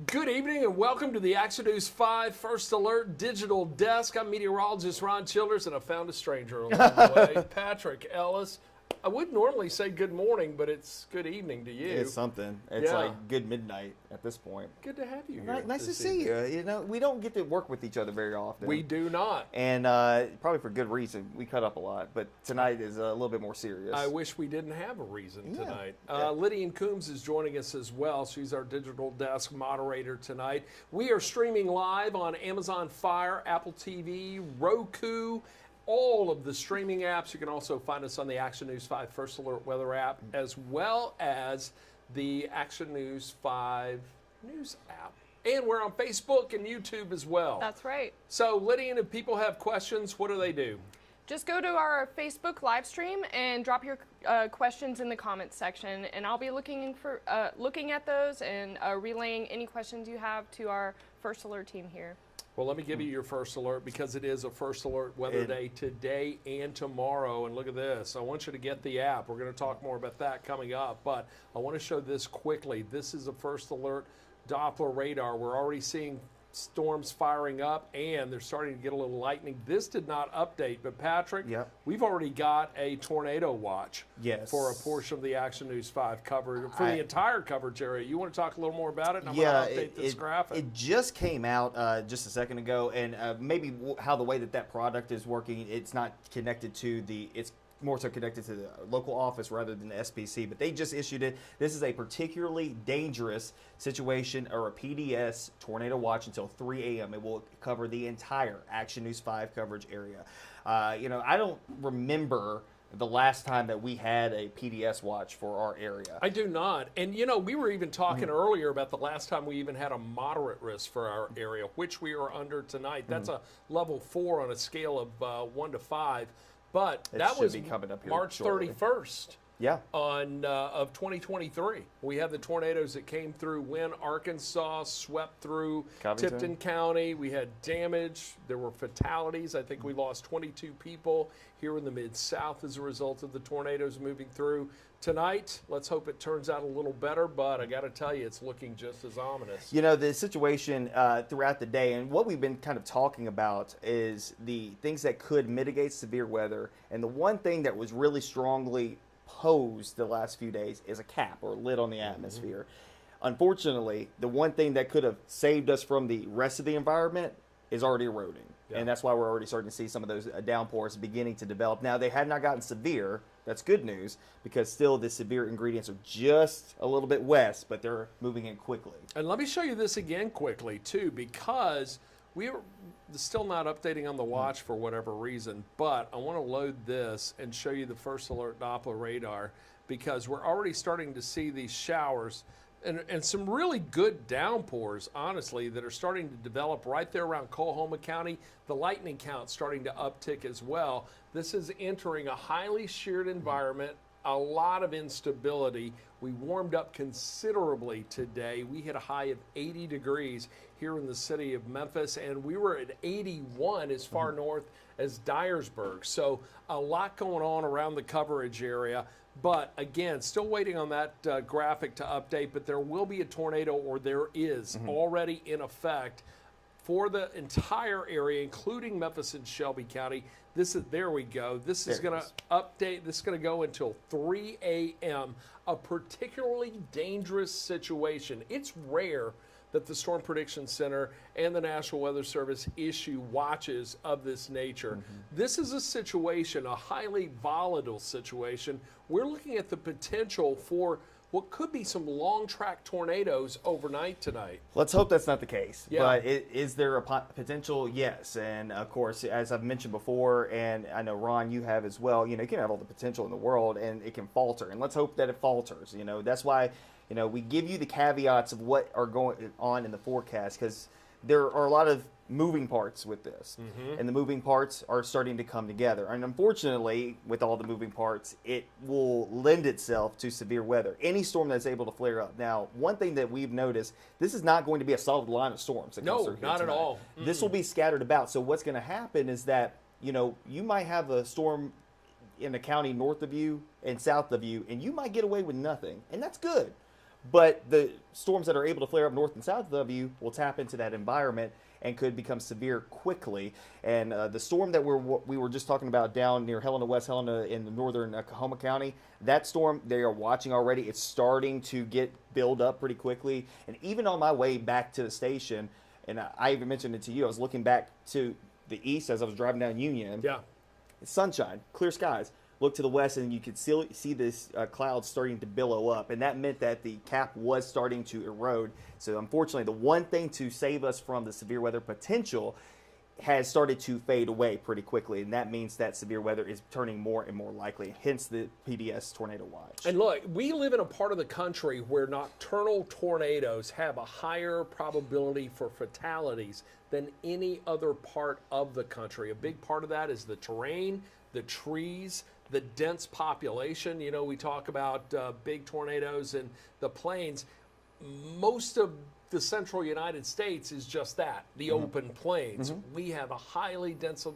Good evening and welcome to the Action News 5 First Alert Digital Desk. I'm meteorologist Ron Childers, and I found a stranger along the way, Patrick Ellis. I would normally say good morning, but it's good evening to you. It's something. It's like good midnight at this point. Good to have you here. Nice to see you. You know, we don't get to work with each other very often. We do not. And probably for good reason. We cut up a lot, but tonight is a little bit more serious. I wish we didn't have a reason tonight. Yeah. Lydian Coombs is joining us as well. She's our digital desk moderator tonight. We are streaming live on Amazon Fire, Apple TV, Roku, all of the streaming apps. You can also find us on the Action News 5 First Alert Weather app, as well as the Action News 5 News app. And we're on Facebook and YouTube as well. That's right. So, Lydian, if people have questions, what do they do? Just go to our Facebook live stream and drop your questions in the comments section, and I'll be looking at those and relaying any questions you have to our First Alert team here. Well, let me give you your first alert because it is a first alert weather day today and tomorrow. And look at this. I want you to get the app. We're going to talk more about that coming up, but I want to show this quickly. This is a first alert Doppler radar. We're already seeing storms firing up, and they're starting to get a little lightning. This did not update, but Patrick, we've already got a tornado watch for a portion of the Action News 5 coverage, for the entire coverage area. You want to talk a little more about it? And I'm going to update this graphic. It just came out just a second ago, and maybe how the way that product is working, it's not connected to it's more so connected to the local office rather than the SPC, but they just issued it. This is a particularly dangerous situation, or a PDS tornado watch until 3 a.m. It will cover the entire Action News 5 coverage area. I don't remember the last time that we had a PDS watch for our area. I do not. And, we were even talking earlier about the last time we even had a moderate risk for our area, which we are under tonight. That's a level 4 on a scale of 1 to 5. But that was coming up here March shortly. 31st of 2023. We had the tornadoes that came through Wynne, Arkansas, swept through Tipton County. We had damage. There were fatalities. I think we lost 22 people here in the Mid-South as a result of the tornadoes moving through. Tonight, let's hope it turns out a little better, but I got to tell you, it's looking just as ominous. You know, the situation throughout the day, and what we've been kind of talking about is the things that could mitigate severe weather. And the one thing that was really strongly posed the last few days is a cap or lid on the atmosphere. Unfortunately, the one thing that could have saved us from the rest of the environment is already eroding. And that's why we're already starting to see some of those downpours beginning to develop. Now, they had not gotten severe. That's good news, because still the severe ingredients are just a little bit west, but they're moving in quickly. And let me show you this again quickly, too, because we're still not updating on the watch for whatever reason, but I want to load this and show you the first alert Doppler radar, because we're already starting to see these showers and some really good downpours, honestly, that are starting to develop right there around Coahoma County. The lightning count starting to uptick as well. This is entering a highly sheared environment, a lot of instability. We warmed up considerably today. We hit a high of 80 degrees here in the city of Memphis, and we were at 81 as far north as Dyersburg. So a lot going on around the coverage area. But again, still waiting on that graphic to update, but there will be a tornado, or there is already in effect for the entire area, including Memphis and Shelby County. There we go. This is going to update. This is going to go until 3 a.m. A particularly dangerous situation. It's rare that the Storm Prediction Center and the National Weather Service issue watches of this nature. This is a situation, a highly volatile situation. We're looking at the potential for what could be some long track tornadoes overnight tonight. Let's hope that's not the case. But is there a potential? Yes. And of course, as I've mentioned before, and I know Ron, you have as well, you can have all the potential in the world, and it can falter. And let's hope that it falters. That's why, we give you the caveats of what are going on in the forecast, because there are a lot of moving parts with this, and the moving parts are starting to come together. And unfortunately, with all the moving parts, it will lend itself to severe weather. Any storm that's able to flare up. Now, one thing that we've noticed, this is not going to be a solid line of storms that comes through here not tonight. at all. This will be scattered about. So what's going to happen is that, you might have a storm in a county north of you and south of you, and you might get away with nothing, and that's good. But the storms that are able to flare up north and south of W will tap into that environment and could become severe quickly. And the storm that we were just talking about down near Helena, West Helena in the northern Coahoma County, that storm they are watching already. It's starting to build up pretty quickly. And even on my way back to the station, and I even mentioned it to you, I was looking back to the east as I was driving down Union. Yeah. It's sunshine, clear skies. Look to the west, and you could still see this cloud starting to billow up, and that meant that the cap was starting to erode. So unfortunately, the one thing to save us from the severe weather potential has started to fade away pretty quickly, and that means that severe weather is turning more and more likely, hence the PBS tornado watch. And look, we live in a part of the country where nocturnal tornadoes have a higher probability for fatalities than any other part of the country. A big part of that is the terrain, the trees, the dense population. You know, we talk about big tornadoes in the plains. Most of the central United States is just that, the open plains. We have a highly dense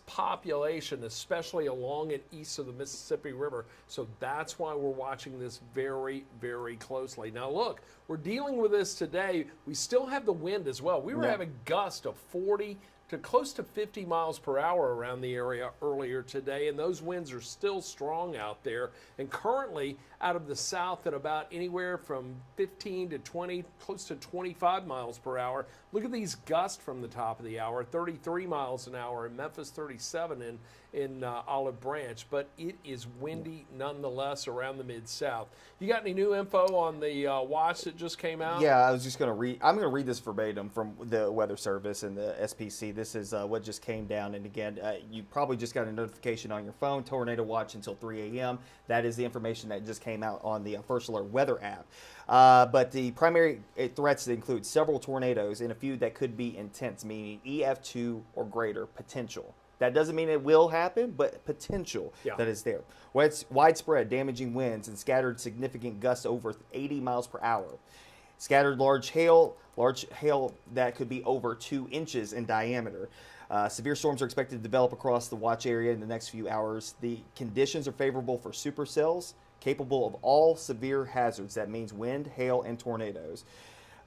population, especially along and east of the Mississippi River. So that's why we're watching this very, very closely. Now look, we're dealing with this today. We still have the wind as well. We were having gusts of 40 to close to 50 miles per hour around the area earlier today, and those winds are still strong out there. And currently, out of the south at about anywhere from 15 to 20, close to 25 miles per hour. Look at these gusts from the top of the hour, 33 miles an hour in Memphis, 37 in Olive Branch, but it is windy nonetheless around the Mid-South. You got any new info on the watch that just came out? Yeah, I was just going to read. I'm going to read this verbatim from the Weather Service and the SPC. This is what just came down. And again, you probably just got a notification on your phone, tornado watch until 3 a.m. That is the information that just came out on the First Alert Weather app. But the primary threats include several tornadoes and a few that could be intense, meaning EF2 or greater potential. That doesn't mean it will happen, but potential that is there. Widespread damaging winds and scattered significant gusts over 80 miles per hour. Scattered large hail that could be over 2 inches in diameter. Severe storms are expected to develop across the watch area in the next few hours. The conditions are favorable for supercells, capable of all severe hazards. That means wind, hail, and tornadoes.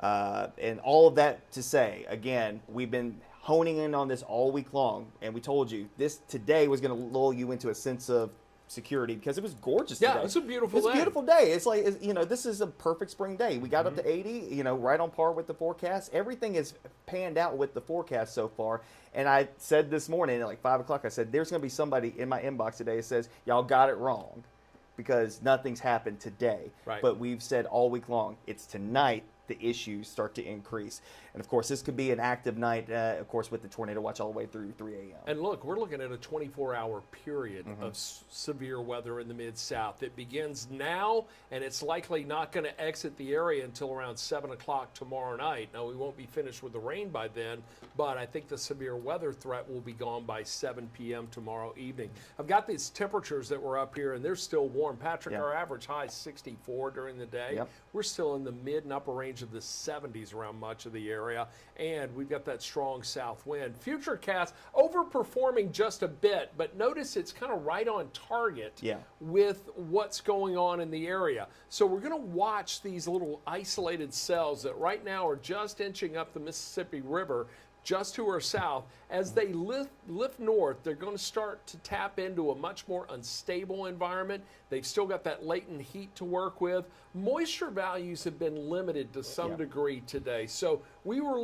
And all of that to say, again, we've been honing in on this all week long, and we told you this today was going to lull you into a sense of security because it was gorgeous today. Yeah, it's a beautiful day. It's a beautiful day. It's like, this is a perfect spring day. We got up to 80, right on par with the forecast. Everything is panned out with the forecast so far. And I said this morning at like 5 o'clock, I said, there's going to be somebody in my inbox today that says, y'all got it wrong because nothing's happened today. Right. But we've said all week long, it's tonight the issues start to increase. And of course, this could be an active night, of course, with the tornado watch all the way through 3 a.m. And look, we're looking at a 24-hour period of severe weather in the Mid-South. It begins now, and it's likely not going to exit the area until around 7 o'clock tomorrow night. Now, we won't be finished with the rain by then, but I think the severe weather threat will be gone by 7 p.m. tomorrow evening. I've got these temperatures that were up here, and they're still warm. Patrick, our average high is 64 during the day. Yep. We're still in the mid and upper range of the 70s around much of the area, and we've got that strong south wind. Futurecast overperforming just a bit, but notice it's kind of right on target with what's going on in the area. So we're going to watch these little isolated cells that right now are just inching up the Mississippi River just to our south. As they lift north, they're going to start to tap into a much more unstable environment. They've still got that latent heat to work with. Moisture values have been limited to some degree today. So we were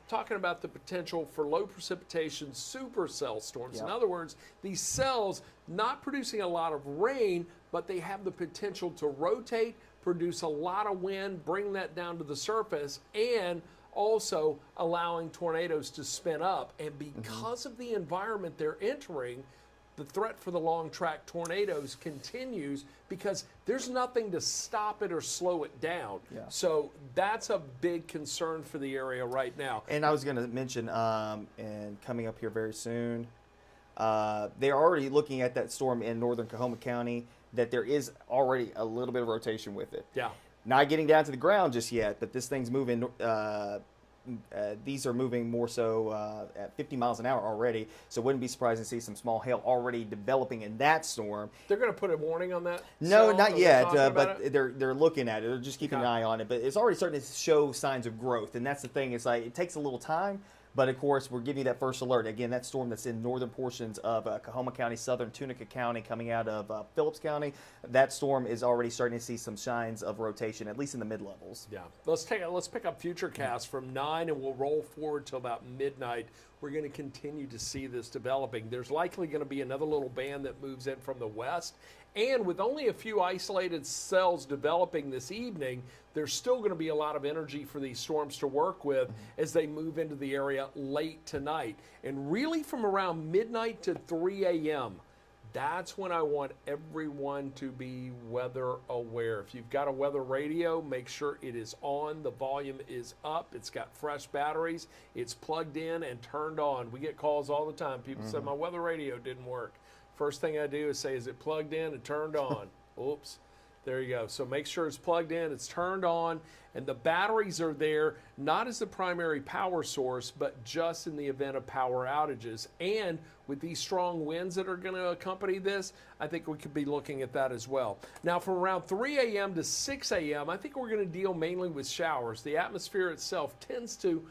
talking about the potential for low precipitation supercell storms. In other words, these cells not producing a lot of rain, but they have the potential to rotate, produce a lot of wind, bring that down to the surface, and also allowing tornadoes to spin up. And because of the environment they're entering, the threat for the long track tornadoes continues because there's nothing to stop it or slow it down. So that's a big concern for the area right now. And I was going to mention, and coming up here very soon, they're already looking at that storm in northern Coahoma County, that there is already a little bit of rotation with it. Yeah. Not getting down to the ground just yet, but this thing's moving these are moving more so at 50 miles an hour already. So wouldn't be surprised to see some small hail already developing in that storm. They're going to put a warning on that? No, cell? not Are they yet, talking about but it? they're looking at it. They're just keeping an eye on it. But it's already starting to show signs of growth, and that's the thing. It's like it takes a little time. But of course, we're giving you that first alert. Again, that storm that's in northern portions of Coahoma County, southern Tunica County, coming out of Phillips County. That storm is already starting to see some signs of rotation, at least in the mid levels. Yeah, let's pick up Futurecast from 9, and we'll roll forward till about midnight. We're going to continue to see this developing. There's likely going to be another little band that moves in from the west, and with only a few isolated cells developing this evening, there's still going to be a lot of energy for these storms to work with as they move into the area late tonight. And really from around midnight to 3 a.m., that's when I want everyone to be weather aware. If you've got a weather radio, make sure it is on, the volume is up, it's got fresh batteries, it's plugged in and turned on. We get calls all the time. People say, my weather radio didn't work. First thing I do is say, is it plugged in and turned on? Oops. There you go. So make sure it's plugged in, it's turned on, and the batteries are there, not as the primary power source, but just in the event of power outages. And with these strong winds that are going to accompany this, I think we could be looking at that as well. Now, from around 3 a.m. to 6 a.m., I think we're going to deal mainly with showers. The atmosphere itself tends to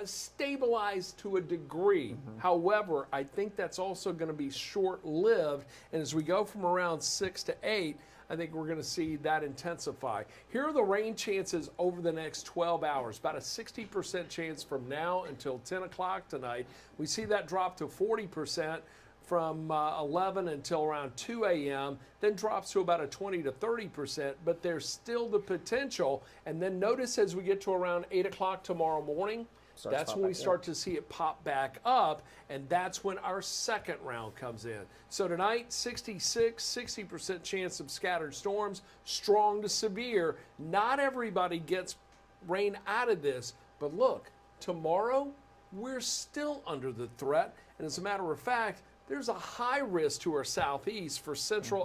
stabilize to a degree. However, I think that's also going to be short-lived, and as we go from around 6 to 8, I think we're going to see that intensify. Here are the rain chances over the next 12 hours. About a 60% chance from now until 10 o'clock tonight. We see that drop to 40% from 11 until around 2 a.m., then drops to about a 20 to 30%, but there's still the potential. And then notice as we get to around 8 o'clock tomorrow morning, that's when we start to see it pop back up, and that's when our second round comes in. So tonight, 60% chance of scattered storms, strong to severe. Not everybody gets rain out of this, but look, tomorrow, we're still under the threat, and as a matter of fact, there's a high risk to our southeast for central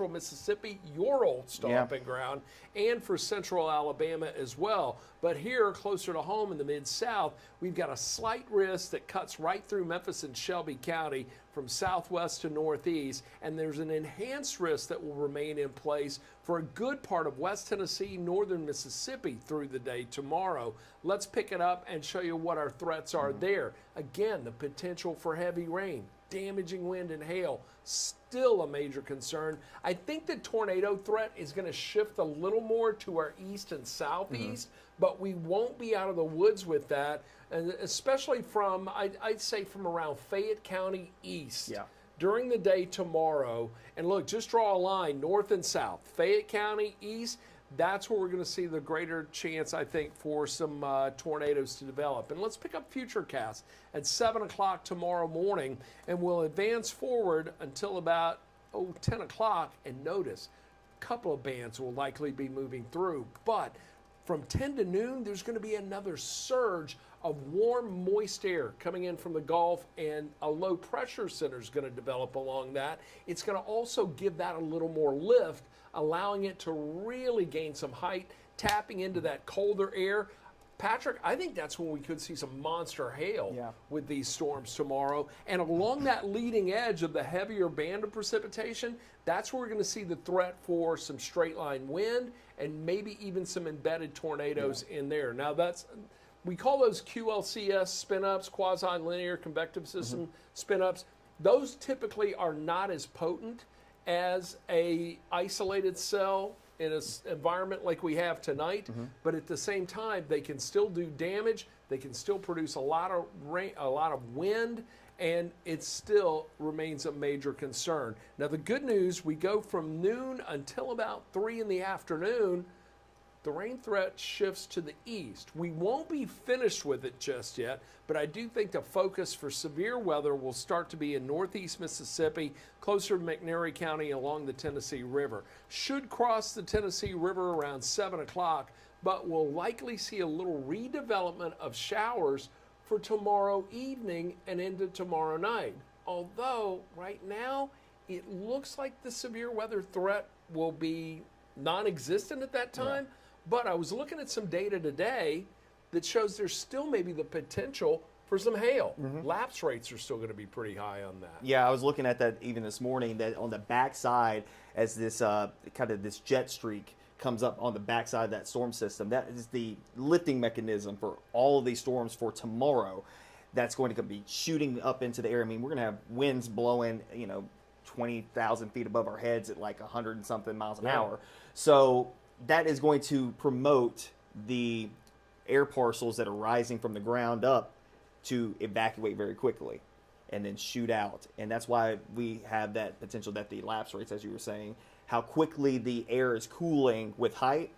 Mississippi, your old stomping ground, and for central Alabama as well. But here, closer to home in the mid-south, we've got a slight risk that cuts right through Memphis and Shelby County from southwest to northeast, and there's an enhanced risk that will remain in place for a good part of West Tennessee, northern Mississippi through the day tomorrow. Let's pick it up and show you what our threats are there. Again, the potential for heavy rain, damaging wind and hail, still a major concern. I think the tornado threat is going to shift a little more to our east and southeast, but we won't be out of the woods with that, and especially from, I'd say from around Fayette County east. During the day tomorrow, and look, just draw a line north and south. Fayette County east, that's where we're going to see the greater chance, I think, for some tornadoes to develop. And let's pick up Futurecast at 7 o'clock tomorrow morning, and we'll advance forward until about 10 o'clock. And notice, a couple of bands will likely be moving through. But from 10 to noon, there's going to be another surge of warm, moist air coming in from the Gulf, and a low pressure center is going to develop along that. It's going to also give that a little more lift, allowing it to really gain some height, tapping into that colder air. Patrick, I think that's when we could see some monster hail with these storms tomorrow. And along that leading edge of the heavier band of precipitation, that's where we're going to see the threat for some straight line wind and maybe even some embedded tornadoes in there. Now we call those QLCS spin-ups, quasi-linear convective system spin-ups. Those typically are not as potent as a isolated cell in an environment like we have tonight, but at the same time, they can still do damage. They can still produce a lot of rain, a lot of wind, and it still remains a major concern. Now, the good news, we go from noon until about 3 in the afternoon. The rain threat shifts to the east. We won't be finished with it just yet, but I do think the focus for severe weather will start to be in northeast Mississippi, closer to McNairy County along the Tennessee River. Should cross the Tennessee River around 7 o'clock, but we'll likely see a little redevelopment of showers for tomorrow evening and into tomorrow night. Although, right now, it looks like the severe weather threat will be non-existent at that time. But I was looking at some data today that shows there's still maybe the potential for some hail. Lapse rates are still going to be pretty high on that. Yeah, I was looking at that even this morning, that on the backside, as this kind of this jet streak comes up on the backside of that storm system, that is the lifting mechanism for all of these storms for tomorrow. That's going to be shooting up into the air. I mean, we're going to have winds blowing, 20,000 feet above our heads at like 100 and something miles an hour. So that is going to promote the air parcels that are rising from the ground up to evacuate very quickly and then shoot out. And that's why we have that potential that the lapse rates, as you were saying, how quickly the air is cooling with height,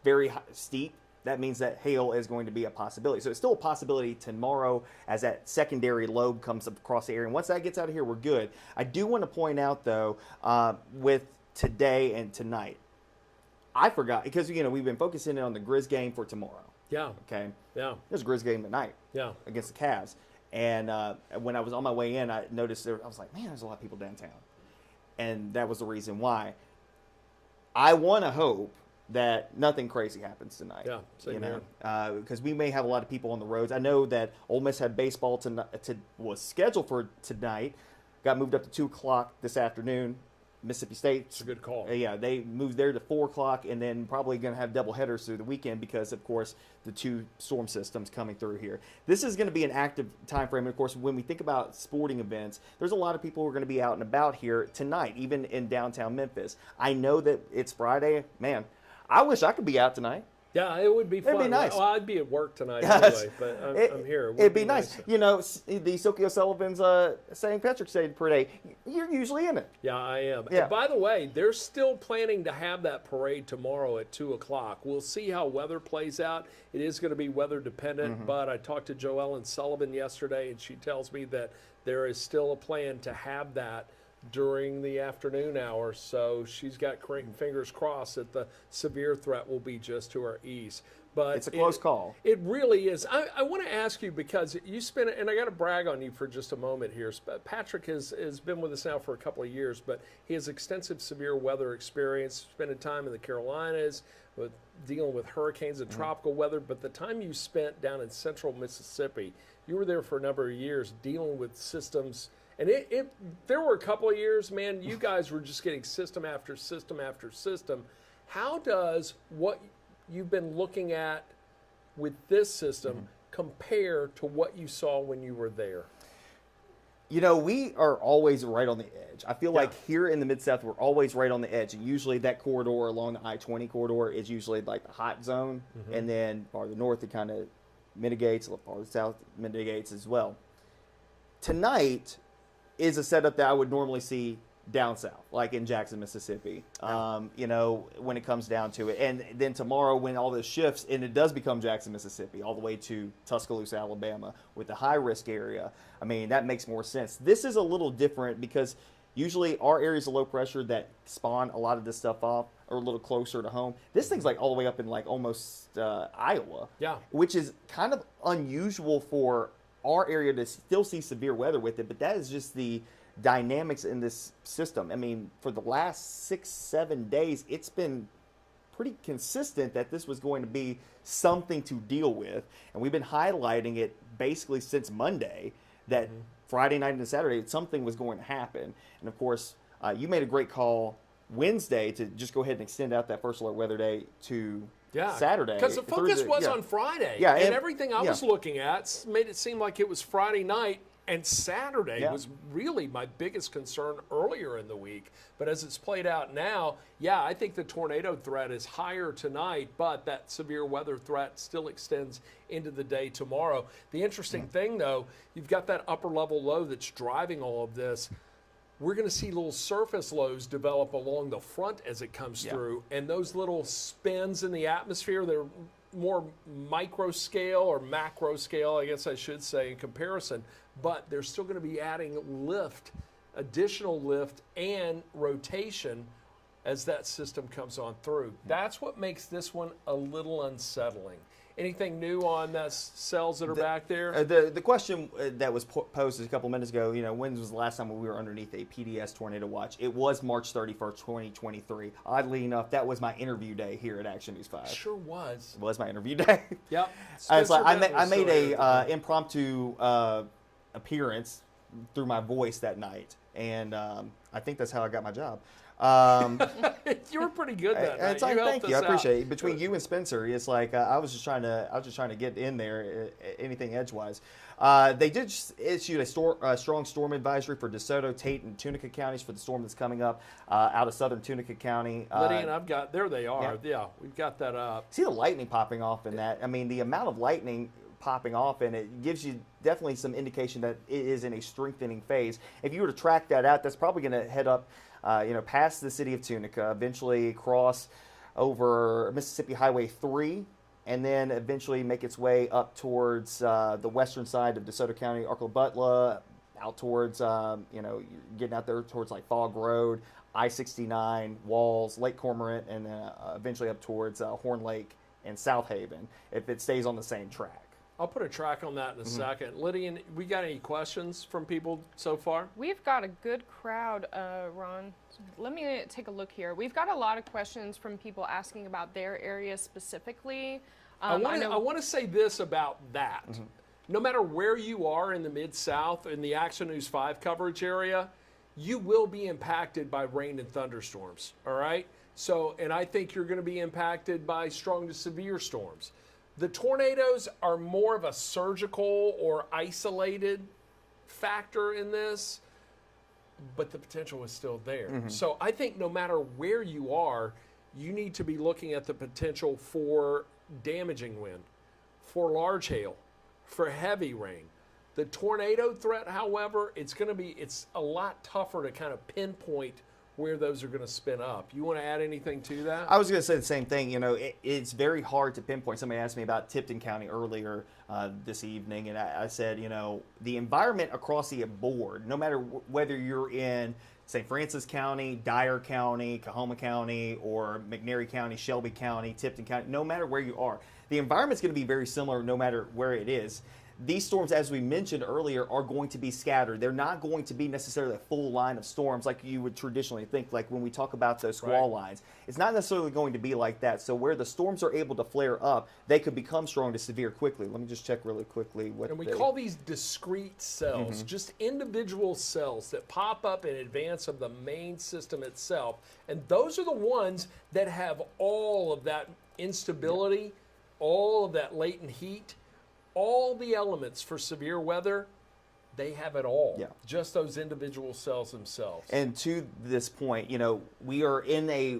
very steep. That means that hail is going to be a possibility. So it's still a possibility tomorrow as that secondary lobe comes across the area. And once that gets out of here, we're good. I do want to point out, though, with today and tonight, I forgot, because, we've been focusing on the Grizz game for tomorrow. Yeah. Okay? Yeah. There's a Grizz game tonight. Yeah. Against the Cavs. And when I was on my way in, I noticed I was like, man, there's a lot of people downtown. And that was the reason why. I want to hope that nothing crazy happens tonight. Yeah, same here. Because we may have a lot of people on the roads. I know that Ole Miss had baseball was scheduled for tonight, got moved up to 2 o'clock this afternoon. Mississippi State. It's a good call. Yeah, they moved there to 4 o'clock, and then probably going to have double headers through the weekend because, of course, the 2 storm systems coming through here. This is going to be an active time frame. And, of course, when we think about sporting events, there's a lot of people who are going to be out and about here tonight, even in downtown Memphis. I know that it's Friday. Man, I wish I could be out tonight. Yeah, it would be fun. It'd be nice. Well, I'd be at work tonight anyway, but I'm here. It'd be nice. The Silky O'Sullivan's St. Patrick's Day parade, you're usually in it. Yeah, I am. Yeah. And by the way, they're still planning to have that parade tomorrow at 2 o'clock. We'll see how weather plays out. It is going to be weather dependent, but I talked to Joellen Sullivan yesterday, and she tells me that there is still a plan to have that during the afternoon hours, so she's got fingers crossed that the severe threat will be just to our east. But It's a close call. It really is. I want to ask you, because you spent, and I got to brag on you for just a moment here. Patrick has been with us now for a couple of years, but he has extensive severe weather experience, spending time in the Carolinas, with dealing with hurricanes and tropical weather. But the time you spent down in central Mississippi, you were there for a number of years dealing with systems. And there were a couple of years, man, you guys were just getting system after system after system. How does what you've been looking at with this system compare to what you saw when you were there? We are always right on the edge. I feel like here in the Mid-South, we're always right on the edge. And usually that corridor along the I-20 corridor is usually like the hot zone. And then farther north, it kind of mitigates, farther south mitigates as well. Tonight is a setup that I would normally see down south, like in Jackson, Mississippi, when it comes down to it. And then tomorrow, when all this shifts, and it does become Jackson, Mississippi, all the way to Tuscaloosa, Alabama, with the high-risk area, I mean, that makes more sense. This is a little different because usually our areas of low pressure that spawn a lot of this stuff off are a little closer to home. This thing's like all the way up in like almost Iowa, which is kind of unusual for our area to still see severe weather with it, but that is just the dynamics in this system. I mean, for the last 6-7 days, it's been pretty consistent that this was going to be something to deal with, and we've been highlighting it basically since Monday, that Friday night and Saturday, something was going to happen. And of course, you made a great call Wednesday to just go ahead and extend out that first alert weather day to Saturday. Because the focus was on Friday. Yeah, and everything I was looking at made it seem like it was Friday night, and Saturday was really my biggest concern earlier in the week. But as it's played out now, I think the tornado threat is higher tonight, but that severe weather threat still extends into the day tomorrow. The interesting thing, though, you've got that upper level low that's driving all of this. We're going to see little surface lows develop along the front as it comes through. And those little spins in the atmosphere, they're more micro scale or macro scale, I guess I should say, in comparison. But they're still going to be adding lift, additional lift, and rotation as that system comes on through. That's what makes this one a little unsettling. Anything new on the cells that are back there? The question that was posed a couple minutes ago, when was the last time we were underneath a PDS tornado watch? It was March 31st, 2023. Oddly enough, that was my interview day here at Action News 5. Sure was. It was my interview day. Yep. I made a impromptu appearance through my voice that night, and I think that's how I got my job. You were pretty good that night. It's like, thank you. I appreciate it. Between you and Spencer, it's like I was just trying to get in there, anything edgewise. They did issue a strong storm advisory for DeSoto, Tate, and Tunica counties for the storm that's coming up out of southern Tunica County. Lydian, there they are. Yeah, we've got that up. See the lightning popping off in that. I mean, the amount of lightning popping off, and it gives you definitely some indication that it is in a strengthening phase. If you were to track that out, that's probably going to head up past the city of Tunica, eventually cross over Mississippi Highway 3, and then eventually make its way up towards the western side of DeSoto County, Arcola-Butler, out towards, you're getting out there towards like Fog Road, I-69, Walls, Lake Cormorant, and eventually up towards Horn Lake and South Haven, if it stays on the same track. I'll put a track on that in a second. Lydian, we got any questions from people so far? We've got a good crowd, Ron. Let me take a look here. We've got a lot of questions from people asking about their area specifically. I want to say this about that. No matter where you are in the Mid-South, in the Action News 5 coverage area, you will be impacted by rain and thunderstorms, all right? So, and I think you're going to be impacted by strong to severe storms. The tornadoes are more of a surgical or isolated factor in this, but the potential is still there. So I think no matter where you are, you need to be looking at the potential for damaging wind, for large hail, for heavy rain. The tornado threat, however, it's a lot tougher to kind of pinpoint where those are going to spin up. You want to add anything to that? I was going to say the same thing. It's very hard to pinpoint. Somebody asked me about Tipton County earlier this evening, and I said, the environment across the board, no matter whether you're in St. Francis County, Dyer County, Coahoma County, or McNairy County, Shelby County, Tipton County, no matter where you are, the environment's going to be very similar no matter where it is. These storms, as we mentioned earlier, are going to be scattered. They're not going to be necessarily a full line of storms like you would traditionally think, like when we talk about those squall lines. It's not necessarily going to be like that. So where the storms are able to flare up, they could become strong to severe quickly. Let me just check really quickly what and we call these discrete cells, just individual cells that pop up in advance of the main system itself. And those are the ones that have all of that instability, all of that latent heat, all the elements for severe weather. They have it all. Yeah. Just those individual cells themselves. And to this point, we are in a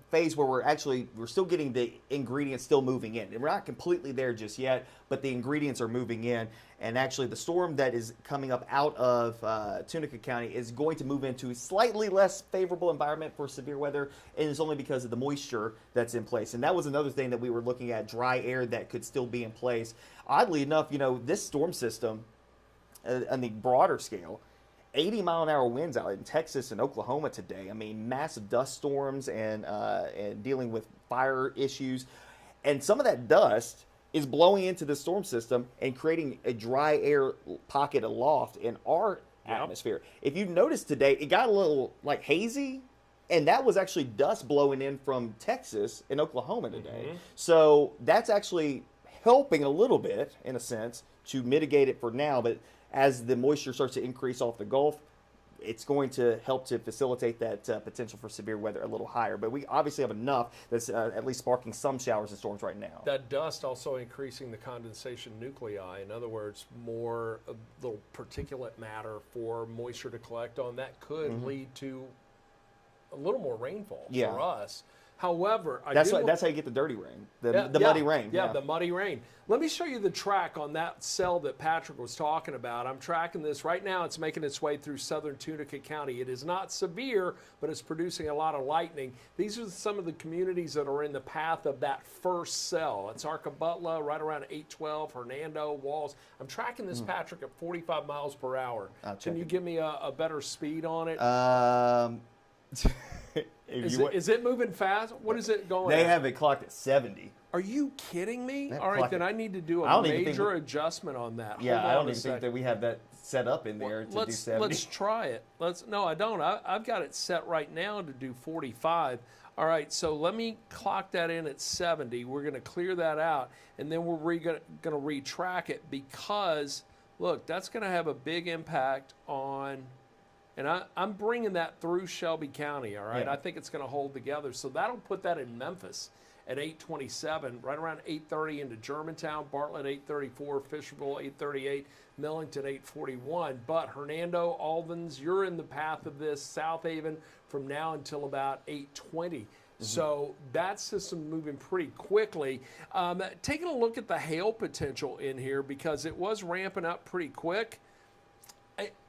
phase where we're still getting the ingredients still moving in. And we're not completely there just yet, but the ingredients are moving in. And actually the storm that is coming up out of Tunica County is going to move into a slightly less favorable environment for severe weather, and it's only because of the moisture that's in place. And that was another thing that we were looking at, dry air that could still be in place. Oddly enough, this storm system on the broader scale, 80-mile-an-hour winds out in Texas and Oklahoma today. I mean, massive dust storms and dealing with fire issues. And some of that dust is blowing into the storm system and creating a dry air pocket aloft in our atmosphere. If you noticed today, it got a little hazy, and that was actually dust blowing in from Texas and Oklahoma today. So that's actually helping a little bit, in a sense, to mitigate it for now. But as the moisture starts to increase off the Gulf, it's going to help to facilitate that potential for severe weather a little higher. But we obviously have enough that's at least sparking some showers and storms right now. That dust also increasing the condensation nuclei. In other words, more of the particulate matter for moisture to collect on. That could lead to a little more rainfall for us. However, that's how you get the dirty rain, the muddy rain. Yeah, the muddy rain. Let me show you the track on that cell that Patrick was talking about. I'm tracking this right now. It's making its way through southern Tunica County. It is not severe, but it's producing a lot of lightning. These are some of the communities that are in the path of that first cell. It's Arcola-Butler, right around 812, Hernando, Walls. I'm tracking this, Patrick, at 45 miles per hour. Can you give me a better speed on it? Is it moving fast? What is it going They at? have it clocked at 70. Are you kidding me? That All right, clock- then I need to do I a don't even think major we- adjustment on that. Yeah, Hold I on don't a even think second. that we have that set up in there to do 70. Let's try it. No, I don't. I've got it set right now to do 45. All right, so let me clock that in at 70. We're going to clear that out, and then we're going to retrack it because, look, that's going to have a big impact on, and I'm bringing that through Shelby County, all right? Yeah. I think it's going to hold together. So that'll put that in Memphis at 8:27, right around 8:30 into Germantown, Bartlett 8:34, Fisherville 8:38, Millington 8:41. But Hernando, Albans, you're in the path of this. South Haven from now until about 8:20. So that system moving pretty quickly. Taking a look at the hail potential in here because it was ramping up pretty quick.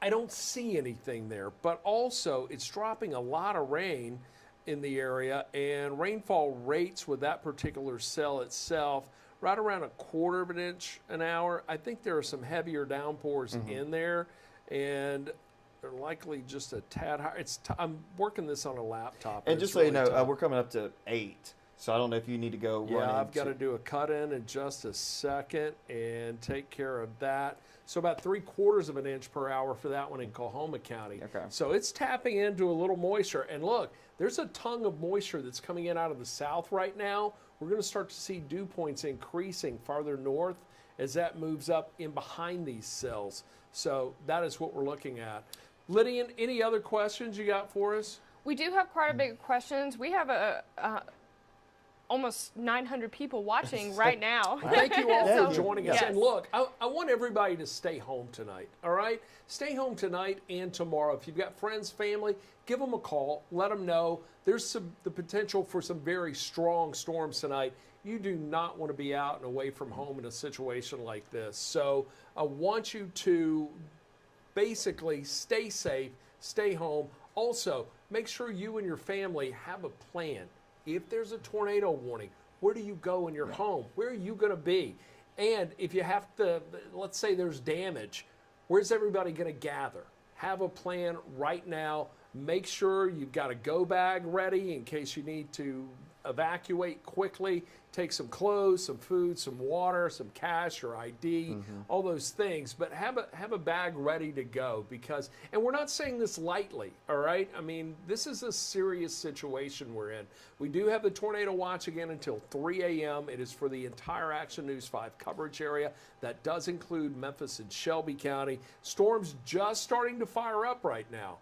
I don't see anything there, but also it's dropping a lot of rain in the area, and rainfall rates with that particular cell itself right around 1/4 of an inch an hour. I think there are some heavier downpours in there, and they're likely just a tad higher. I'm working this on a laptop. And it's just so you really know, tough. we're coming up to 8. So I don't know if you need to go run Yeah, I've got to into- do a cut in just a second and take care of that. So about 3/4 of an inch per hour for that one in Coahoma County. Okay. So it's tapping into a little moisture. And look, there's a tongue of moisture that's coming in out of the south right now. We're going to start to see dew points increasing farther north as that moves up in behind these cells. So that is what we're looking at. Lydian, any other questions you got for us? We do have quite a bit of questions. We have almost 900 people watching right now. Thank you all Yeah, for joining us. yes. And look, I want everybody to stay home tonight, all right? Stay home tonight and tomorrow. If you've got friends, family, give them a call. Let them know there's the potential for some very strong storms tonight. You do not want to be out and away from home in a situation like this. So I want you to basically stay safe, stay home. Also, make sure you and your family have a plan. If there's a tornado warning, where do you go in your home? Where are you going to be? And if you have to, let's say there's damage, where's everybody going to gather? Have a plan right now. Make sure you've got a go bag ready in case you need to evacuate quickly. Take some clothes, some food, some water, some cash or ID, all those things. But have a bag ready to go because, and we're not saying this lightly, all right? I mean, this is a serious situation we're in. We do have the tornado watch again until 3 a.m. It is for the entire Action News 5 coverage area. That does include Memphis and Shelby County. Storms just starting to fire up right now.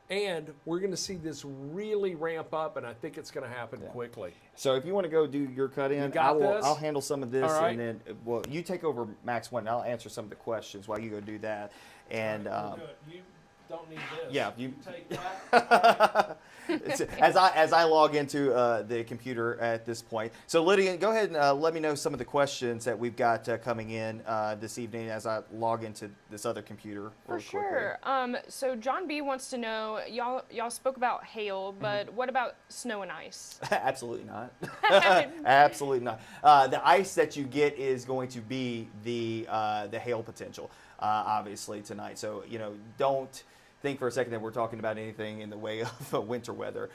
And we're going to see this really ramp up, and I think it's going to happen quickly. So if you want to go do your cut in, got this? I'll handle some of this, All right. and then you take over Max 1, and I'll answer some of the questions while you go do that. And You don't need this. yeah, you take that. as I log into the computer at this point. So Lydian, go ahead and let me know some of the questions that we've got coming in this evening as I log into this other computer. For real sure. So John B wants to know, y'all spoke about hail, but what about snow and ice? quickly. Absolutely not. Absolutely not. The ice that you get is going to be the hail potential, obviously tonight. So don't think for a second that we're talking about anything in the way of winter weather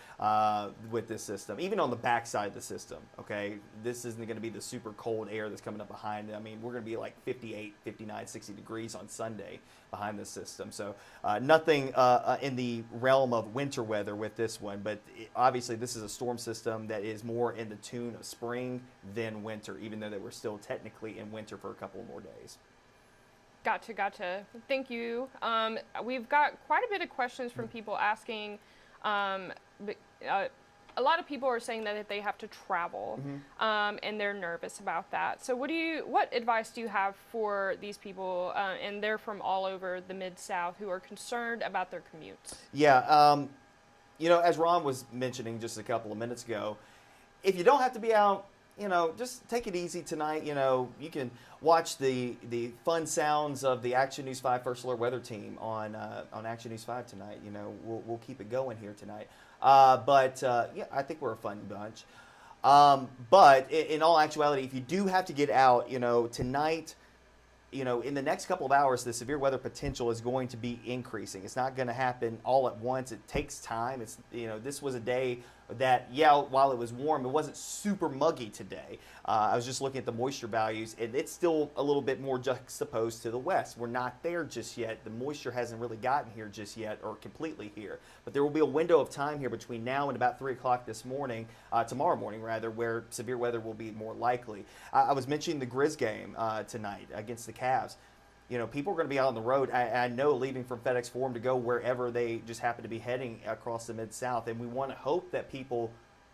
with this system. Even on the backside of the system, okay? This isn't going to be the super cold air that's coming up behind it. I mean, we're going to be like 58, 59, 60 degrees on Sunday behind this system. So nothing in the realm of winter weather with this one, but obviously this is a storm system that is more in the tune of spring than winter, even though that we're still technically in winter for a couple more days. Gotcha. Thank you. We've got quite a bit of questions from people asking. A lot of people are saying that they have to travel, and they're nervous about that. So, what advice do you have for these people? And they're from all over the Mid-South who are concerned about their commutes. Yeah, as Ron was mentioning just a couple of minutes ago, if you don't have to be out, just take it easy tonight. You can watch the fun sounds of the Action News 5 First Alert Weather Team on Action News 5 tonight. We'll keep it going here tonight. But I think we're a fun bunch. But in all actuality, if you do have to get out, tonight, in the next couple of hours, the severe weather potential is going to be increasing. It's not going to happen all at once. It takes time. It's, this was a day that, while it was warm, it wasn't super muggy today. I was just looking at the moisture values, and it's still a little bit more juxtaposed to the west. We're not there just yet. The moisture hasn't really gotten here just yet, or completely here. But there will be a window of time here between now and about 3 o'clock tomorrow morning, where severe weather will be more likely. I was mentioning the Grizz game tonight against the Cavs. People are going to be out on the road. I know, leaving from FedEx Forum to go wherever they just happen to be heading across the Mid-South. And we want to hope that people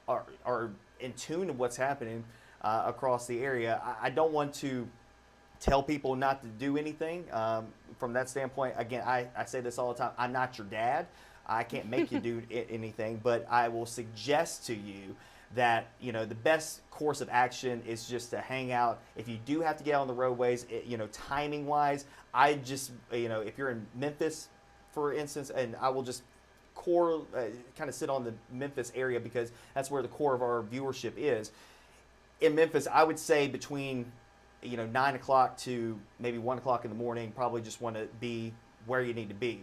are in tune to what's happening across the area. I don't want to tell people not to do anything from that standpoint. Again, I say this all the time. I'm not your dad. I can't make you do anything, but I will suggest to you that the best course of action is just to hang out. If you do have to get out on the roadways, timing wise, I just if you're in Memphis, for instance, and I will just kind of sit on the Memphis area because that's where the core of our viewership is. In Memphis, I would say between 9 o'clock to maybe 1 o'clock in the morning, probably just want to be where you need to be.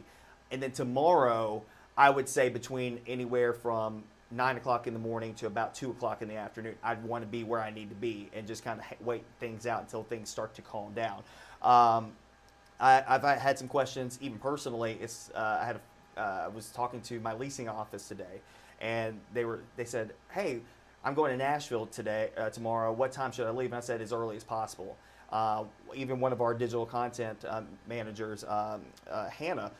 And then tomorrow, I would say between anywhere from 9 o'clock in the morning to about 2 o'clock in the afternoon, I'd want to be where I need to be and just kind of wait things out until things start to calm down. I've had some questions, even personally. I was talking to my leasing office today, and they said, "Hey, I'm going to Nashville tomorrow. What time should I leave?" And I said, as early as possible. Even one of our digital content managers, Hannah,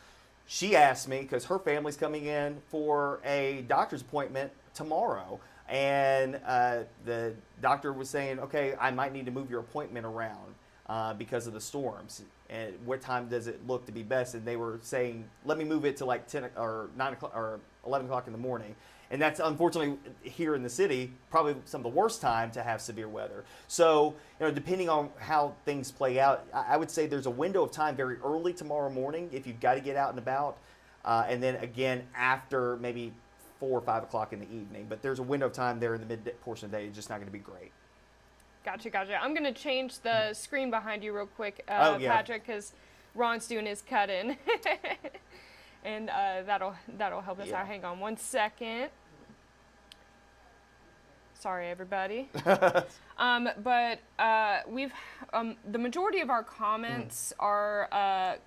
she asked me, because her family's coming in for a doctor's appointment tomorrow, and the doctor was saying, "Okay, I might need to move your appointment around because of the storms. And what time does it look to be best?" And they were saying, "Let me move it to like 10 or 9 o'clock or 11 o'clock in the morning." And that's, unfortunately, here in the city, probably some of the worst time to have severe weather. So, depending on how things play out, I would say there's a window of time very early tomorrow morning if you've got to get out and about. And then again, after maybe 4 or 5 o'clock in the evening. But there's a window of time there in the mid portion of the day. It's just not going to be great. Gotcha. I'm going to change the screen behind you real quick, yeah. Patrick, because Ron's doing his cut-in. And that'll help us out. Hang on 1 second. Sorry, everybody. But we've the majority of our comments are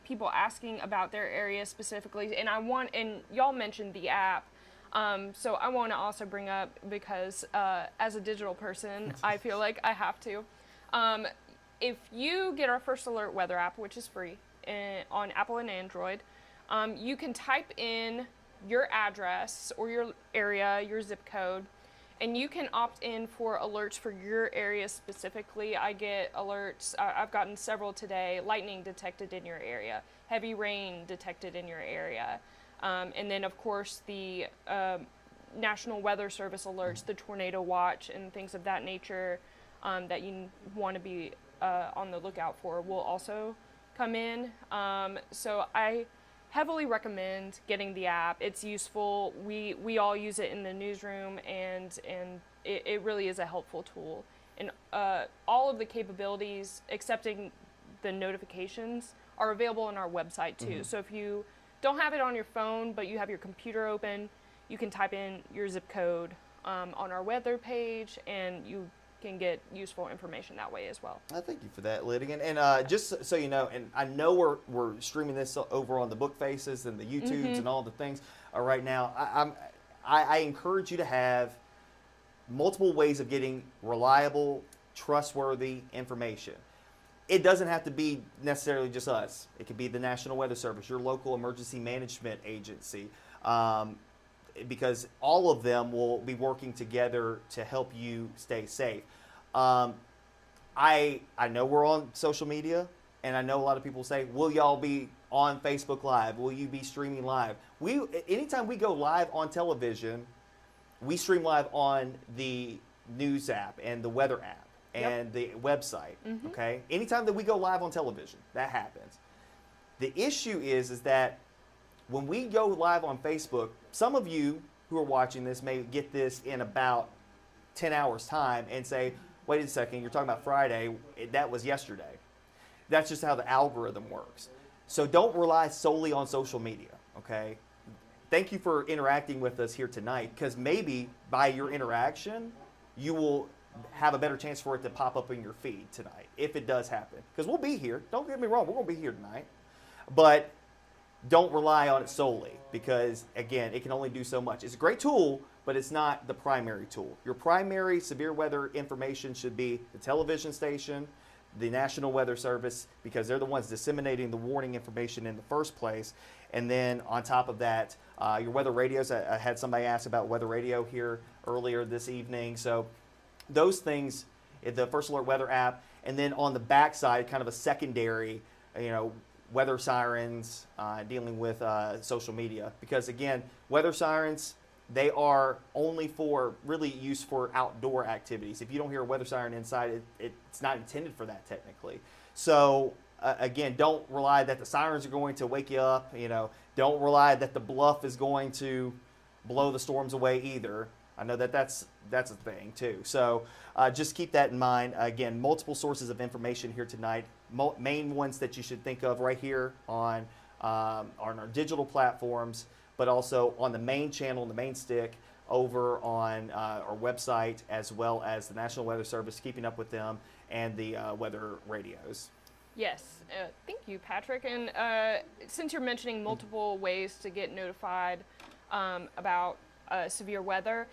people asking about their area specifically, and y'all mentioned the app. So I want to also bring up, because as a digital person, I feel like I have to. If you get our First Alert weather app, which is free on Apple and Android, you can type in your address or your area, your zip code, and you can opt in for alerts for your area specifically. I get alerts, I've gotten several today: lightning detected in your area, heavy rain detected in your area. And then, of course, the National Weather Service alerts, the tornado watch, and things of that nature that you want to be on the lookout for will also come in. So I heavily recommend getting the app. It's useful. We all use it in the newsroom, and it really is a helpful tool. And all of the capabilities, excepting the notifications, are available on our website too. Mm-hmm. So if you don't have it on your phone, but you have your computer open, you can type in your zip code on our weather page, and you can get useful information that way as well. I thank you for that, Lydian. And just so you know, and I know we're streaming this over on the Book Faces and the YouTubes Mm-hmm. and all the things right now. I encourage you to have multiple ways of getting reliable, trustworthy information. It doesn't have to be necessarily just us. It could be the National Weather Service, your local emergency management agency, because all of them will be working together to help you stay safe. I know we're on social media, and I know a lot of people say, "Will y'all be on Facebook Live? Will you be streaming live?" Anytime we go live on television, we stream live on the news app and the weather app. And the website, Mm-hmm. okay? Anytime that we go live on television, that happens. The issue is that when we go live on Facebook, some of you who are watching this may get this in about 10 hours time and say, "Wait a second, you're talking about Friday, that was yesterday." That's just how the algorithm works. So don't rely solely on social media, okay? Thank you for interacting with us here tonight, because maybe by your interaction, you will have a better chance for it to pop up in your feed tonight, if it does happen. Because we'll be here. Don't get me wrong, we're going to be here tonight. But don't rely on it solely, because, again, it can only do so much. It's a great tool, but it's not the primary tool. Your primary severe weather information should be the television station, the National Weather Service, because they're the ones disseminating the warning information in the first place. And then on top of that, your weather radios. I had somebody ask about weather radio here earlier this evening. So those things, the First Alert Weather app, and then on the backside, kind of a secondary, weather sirens, dealing with social media. Because again, weather sirens, they are only really used for outdoor activities. If you don't hear a weather siren inside, it's not intended for that technically. So again, don't rely that the sirens are going to wake you up. Don't rely that the bluff is going to blow the storms away either. I know that's a thing too. So just keep that in mind. Again, multiple sources of information here tonight. Main ones that you should think of right here on our digital platforms, but also on the main channel, the main stick, over on our website, as well as the National Weather Service, keeping up with them, and the weather radios. Yes, thank you, Patrick. And since you're mentioning multiple ways to get notified about severe weather,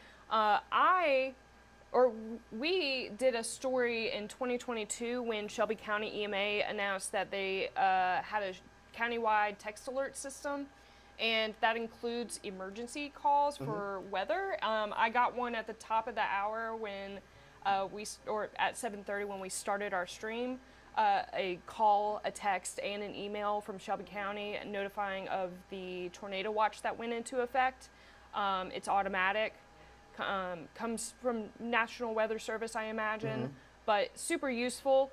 we did a story in 2022 when Shelby County EMA announced that they had a countywide text alert system, and that includes emergency calls for weather. I got one at the top of the hour when at 7:30 when we started our stream. A call, a text, and an email from Shelby County notifying of the tornado watch that went into effect. It's automatic. Comes from National Weather Service, I imagine, but super useful.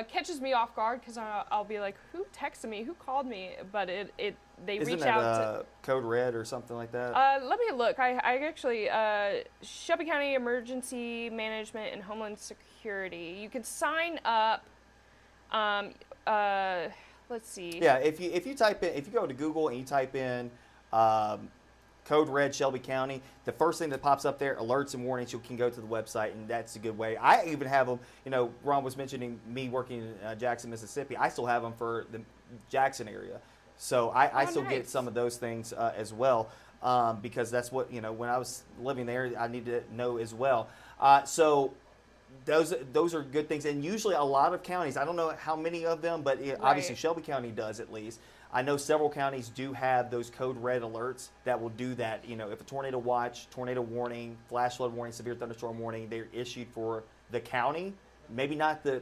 Catches me off guard because I'll be like, who texted me? Who called me? But they Isn't reach that, out to Code Red or something like that? let me look. I actually Shelby County Emergency Management and Homeland Security. You can sign up. Let's see. Yeah, if you go to Google and you type in Code Red Shelby County, the first thing that pops up there, alerts and warnings, you can go to the website, and that's a good way. I even have them, Ron was mentioning me working in Jackson, Mississippi. I still have them for the Jackson area. So I still get some of those things as well, because that's what, when I was living there, I needed to know as well. So those are good things. And usually a lot of counties, I don't know how many of them, but obviously Shelby County does at least. I know several counties do have those Code Red alerts that will do that. If a tornado watch, tornado warning, flash flood warning, severe thunderstorm warning, they're issued for the county, maybe not the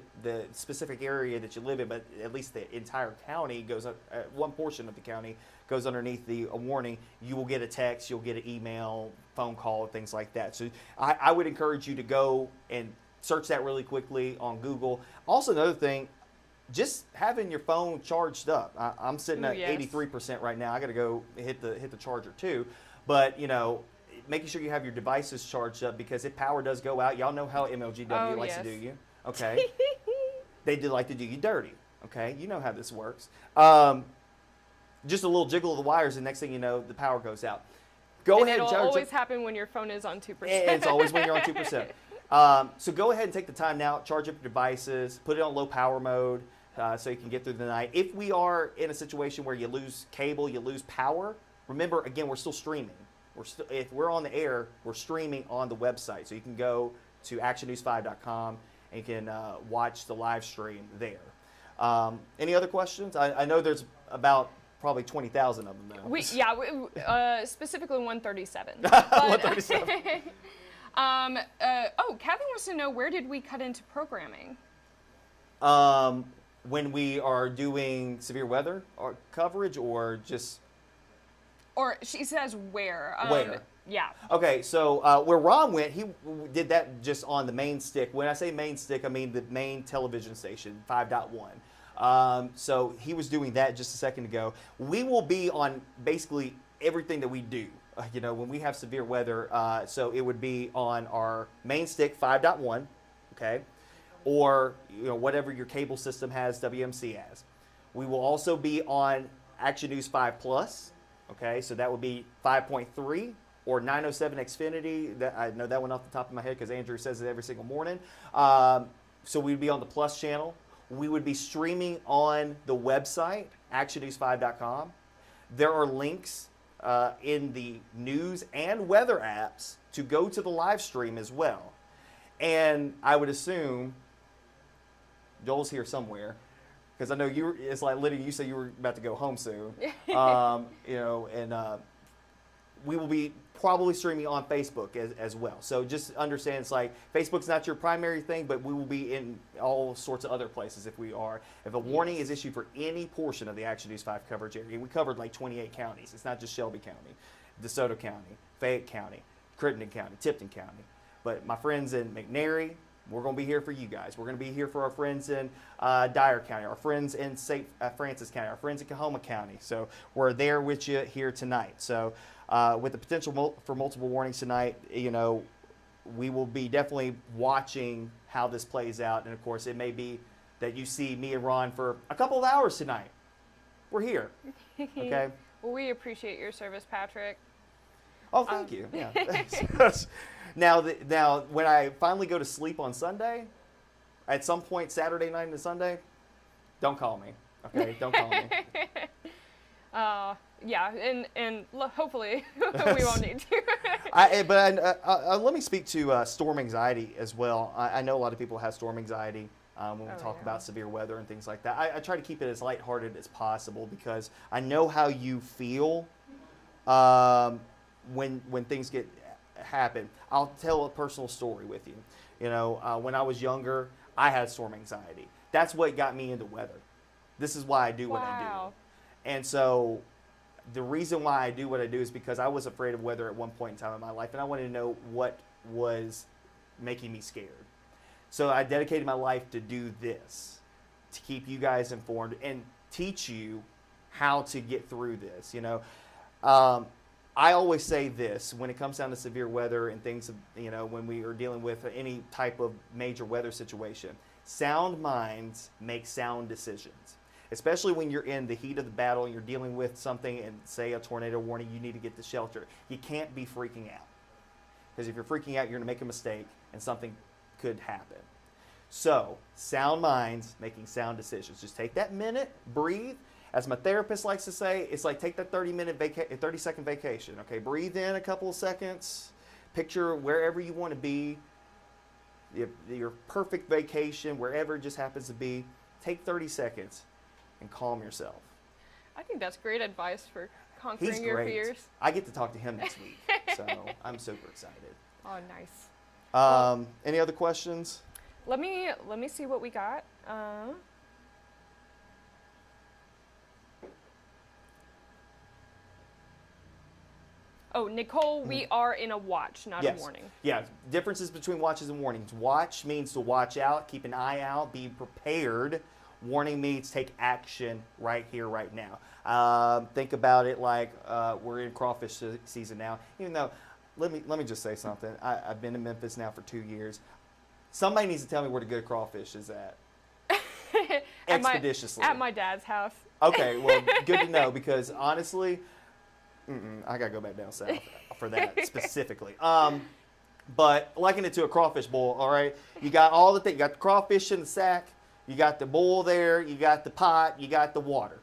specific area that you live in, but at least the entire county goes up, one portion of the county goes underneath the warning. You will get a text, you'll get an email, phone call, things like that. So I would encourage you to go and search that really quickly on Google. Also, another thing, just having your phone charged up. I'm sitting at 83% right now. I got to go hit the charger too. But making sure you have your devices charged up, because if power does go out, y'all know how MLGW likes to do you. Okay, they do like to do you dirty. Okay, you know how this works. Just a little jiggle of the wires, and next thing you know, the power goes out. Go ahead and charge. It'll always happen when your phone is on 2%. It's always when you're on 2%. So go ahead and take the time now, charge up your devices, put it on low power mode, so you can get through the night. If we are in a situation where you lose cable, you lose power, remember, again, we're still streaming. If we're on the air, we're streaming on the website. So you can go to actionnews5.com and you can watch the live stream there. Any other questions? I know there's about probably 20,000 of them now. Specifically 137. 137. Kathy wants to know, where did we cut into programming? When we are doing severe weather or coverage, or just... Or she says where. Where? Yeah. Okay, so where Ron went, he did that just on the main stick. When I say main stick, I mean the main television station, 5.1. So he was doing that just a second ago. We will be on basically everything that we do. When we have severe weather, so it would be on our main stick, 5.1, okay? or whatever your cable system has WMC as. We will also be on Action News 5 Plus. Okay, so that would be 5.3 or 907 Xfinity. I know that one off the top of my head because Andrew says it every single morning. So we'd be on the Plus channel. We would be streaming on the website, actionnews5.com. There are links in the news and weather apps to go to the live stream as well. And I would assume Joel's here somewhere, because I know it's like Lydia, you said you were about to go home soon. We will be probably streaming on Facebook as well. So just understand, it's like Facebook's not your primary thing, but we will be in all sorts of other places if a warning is issued for any portion of the Action News 5 coverage area. We covered like 28 counties. It's not just Shelby County, DeSoto County, Fayette County, Crittenden County, Tipton County. But my friends in McNairy, we're going to be here for you guys. We're going to be here for our friends in Dyer County, our friends in St. Francis County, our friends in Coahoma County. So we're there with you here tonight. So with the potential for multiple warnings tonight, we will be definitely watching how this plays out. And, of course, it may be that you see me and Ron for a couple of hours tonight. We're here. Okay? Well, we appreciate your service, Patrick. Oh, thank you. Yeah. Now, when I finally go to sleep on Sunday, at some point Saturday night into Sunday, don't call me. Okay, don't call me. Yeah, and hopefully we won't need to. Let me speak to storm anxiety as well. I know a lot of people have storm anxiety when we talk about severe weather and things like that. I try to keep it as lighthearted as possible because I know how you feel when things happen. I'll tell a personal story with you. When I was younger, I had storm anxiety. That's what got me into weather. This is why I do what I do. And so the reason why I do what I do is because I was afraid of weather at one point in time in my life, and I wanted to know what was making me scared. So I dedicated my life to do this, to keep you guys informed and teach you how to get through this. I always say this when it comes down to severe weather and things, when we are dealing with any type of major weather situation, sound minds make sound decisions. Especially when you're in the heat of the battle and you're dealing with something and say a tornado warning, you need to get to shelter. You can't be freaking out. Because if you're freaking out, you're going to make a mistake and something could happen. So, sound minds making sound decisions. Just take that minute, breathe. As my therapist likes to say, it's like take that 30-second vacation. Okay, breathe in a couple of seconds. Picture wherever you want to be, your perfect vacation, wherever it just happens to be. Take 30 seconds and calm yourself. I think that's great advice for conquering your fears. I get to talk to him next week, so I'm super excited. Oh, nice. Any other questions? Let me see what we got. Oh, Nicole, we are in a watch, not a warning. Yeah, differences between watches and warnings. Watch means to watch out, keep an eye out, be prepared. Warning means take action right here, right now. Think about it like we're in crawfish season now. Even though, let me just say something. I've been in Memphis now for 2 years. Somebody needs to tell me where the good crawfish is at. Expeditiously. At my dad's house. Okay, well, good to know because honestly, I gotta go back down south for that specifically. But liken it to a crawfish bowl. All right, you got all the things. You got the crawfish in the sack. You got the bowl there. You got the pot. You got the water.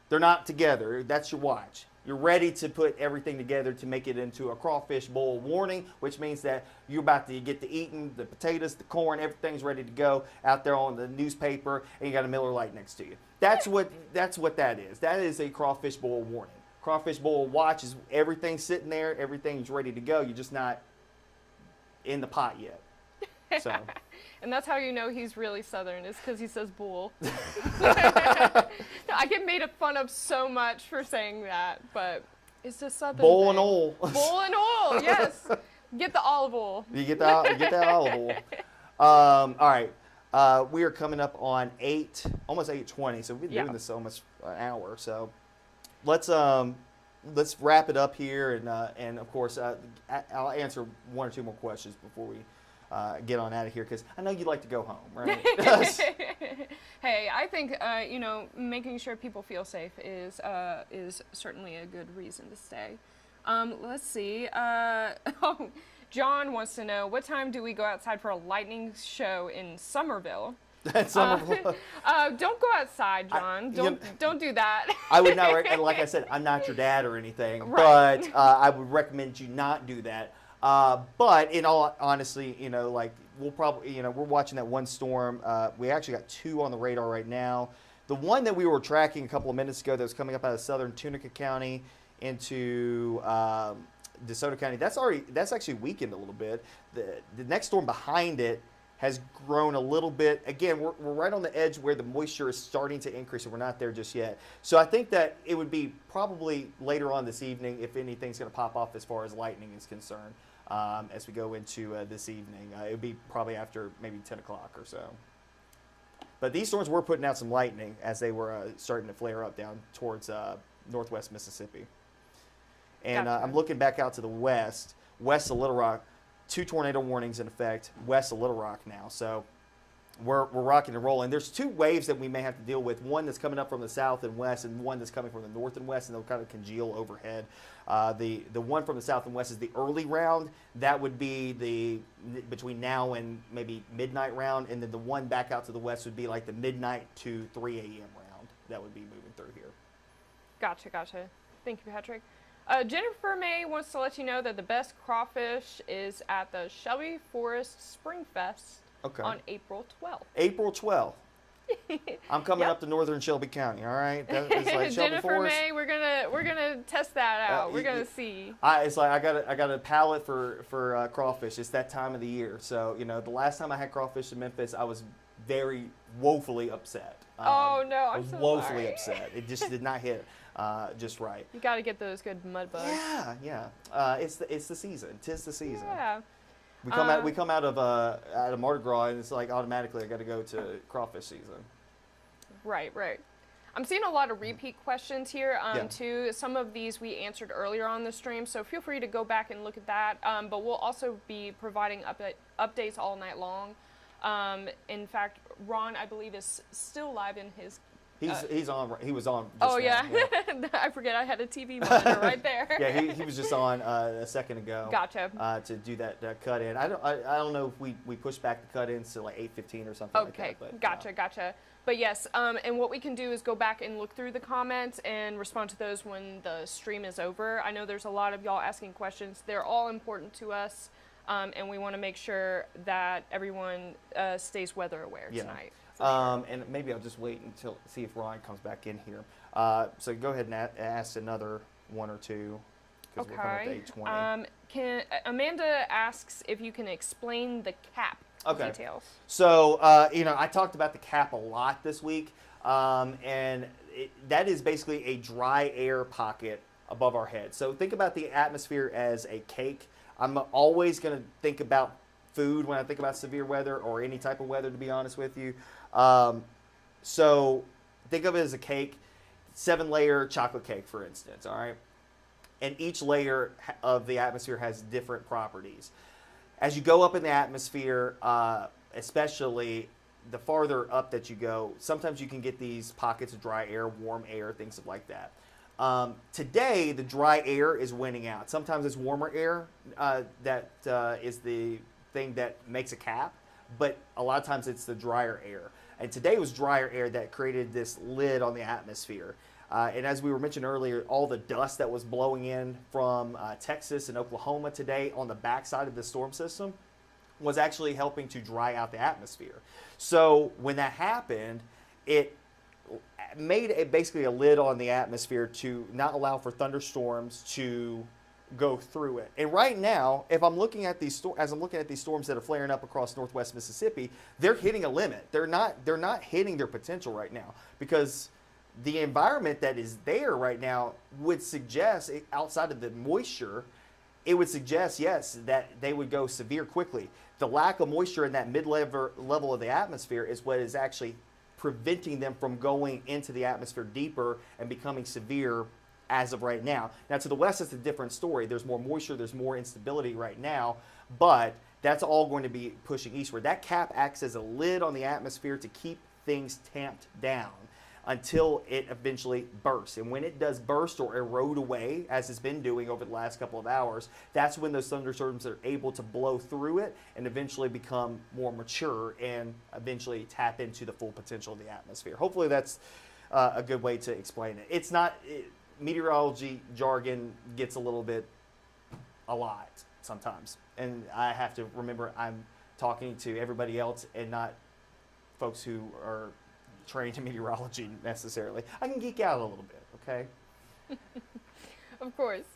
They're not together. That's your watch. You're ready to put everything together to make it into a crawfish bowl warning, which means that you're about to get to eating the potatoes, the corn, everything's ready to go out there on the newspaper, and you got a Miller Lite next to you. That's what that is. That is a crawfish bowl warning. Crawfish bowl watch is everything's sitting there, everything's ready to go. You're just not in the pot yet. So. And that's how you know he's really Southern, is because he says bull. I get made fun of so much for saying that, but it's just Southern. Bull and oil. Bull and oil, yes. Get the olive oil. You get that olive oil. All right. We are coming up on almost 8:20, so we've been doing this almost an hour. So let's wrap it up here, and of course I'll answer one or two more questions before we get on out of here because I know you'd like to go home, right? Hey, I think making sure people feel safe is certainly a good reason to stay. Let's see. John wants to know, what time do we go outside for a lightning show in Somerville? That's Somerville. Don't go outside, John. Don't do that. I would not. And like I said, I'm not your dad or anything, Right. but I would recommend you not do that. But in all honesty, like we'll probably, we're watching that one storm. We actually got 2 on the radar right now. The one that we were tracking a couple of minutes ago that was coming up out of southern Tunica County into DeSoto County, that's actually weakened a little bit. The next storm behind it has grown a little bit. Again, we're right on the edge where the moisture is starting to increase, and we're not there just yet. So I think that it would be probably later on this evening if anything's going to pop off as far as lightning is concerned as we go into this evening. It would be probably after maybe 10 o'clock or so. But these storms were putting out some lightning as they were starting to flare up down towards northwest Mississippi. And Gotcha. I'm looking back out to the west of Little Rock. 2 tornado warnings in effect west of Little Rock now. So we're rocking and rolling. There's 2 waves that we may have to deal with. One that's coming up from the south and west, and one that's coming from the north and west, and they'll kind of congeal overhead. The one from the south and west is the early round. That would be between now and maybe midnight round, and then the one back out to the west would be like the midnight to 3 a.m. round. That would be moving through here. Gotcha. Thank you, Patrick. Jennifer May wants to let you know that the best crawfish is at the Shelby Forest Spring Fest on April 12th. April 12th. I'm coming Yep. up to northern Shelby County. All right, that is like Shelby Jennifer Forest. May, we're gonna test that out. We're gonna see. It's like I got a palate for crawfish. It's that time of the year. So the last time I had crawfish in Memphis, I was very woefully upset. Oh no, I I'm was so woefully sorry. upset. It just did not hit just right. You got to get those good mud bugs. Yeah. It's the season. 'Tis the season. Yeah. We come out of Mardi Gras, and it's like automatically I got to go to crawfish season. Right. I'm seeing a lot of repeat questions here Yeah. too. Some of these we answered earlier on the stream, so feel free to go back and look at that. But we'll also be providing updates all night long. In fact, Ron, I believe, is still live in his. He's on. He was on. Just Oh now, yeah, I forget I had a TV monitor right there. Yeah, he was just on a second ago. Gotcha. To do that cut in. I don't know if we pushed back the cut ins to like 8:15 or something like Okay, that. But, gotcha. But yes, and what we can do is go back and look through the comments and respond to those when the stream is over. I know there's a lot of y'all asking questions. They're all important to us, and we want to make sure that everyone stays weather aware tonight. And maybe I'll just wait until see if Ron comes back in here. So go ahead and ask another one or two because we're coming up to 8:20. Amanda asks if you can explain the cap details. So I talked about the cap a lot this week, and that is basically a dry air pocket above our head. So think about the atmosphere as a cake. I'm always going to think about food when I think about severe weather or any type of weather, to be honest with you. So think of it as a cake, 7-layer chocolate cake, for instance, all right? And each layer of the atmosphere has different properties. As you go up in the atmosphere, especially the farther up that you go, sometimes you can get these pockets of dry air, warm air, things like that. Today, the dry air is winning out. Sometimes it's warmer air that is the thing that makes a cap, but a lot of times it's the drier air. And today it was drier air that created this lid on the atmosphere. And as we were mentioned earlier, all the dust that was blowing in from Texas and Oklahoma today on the backside of the storm system was actually helping to dry out the atmosphere. So when that happened, it made basically a lid on the atmosphere to not allow for thunderstorms to go through it. And right now, if I'm looking at these storms that are flaring up across northwest Mississippi, they're hitting a limit. They're not hitting their potential right now because the environment that is there right now would suggest, outside of the moisture, it would suggest, yes, that they would go severe quickly. The lack of moisture in that mid-level of the atmosphere is what is actually preventing them from going into the atmosphere deeper and becoming severe as of right now. Now, to the west, it's a different story. There's more moisture, there's more instability right now, but that's all going to be pushing eastward. That cap acts as a lid on the atmosphere to keep things tamped down until it eventually bursts. And when it does burst or erode away, as it's been doing over the last couple of hours, that's when those thunderstorms are able to blow through it and eventually become more mature and eventually tap into the full potential of the atmosphere. Hopefully that's a good way to explain it. It's not, meteorology jargon gets a lot sometimes. And I have to remember I'm talking to everybody else and not folks who are trained in meteorology necessarily. I can geek out a little bit, okay? Of course.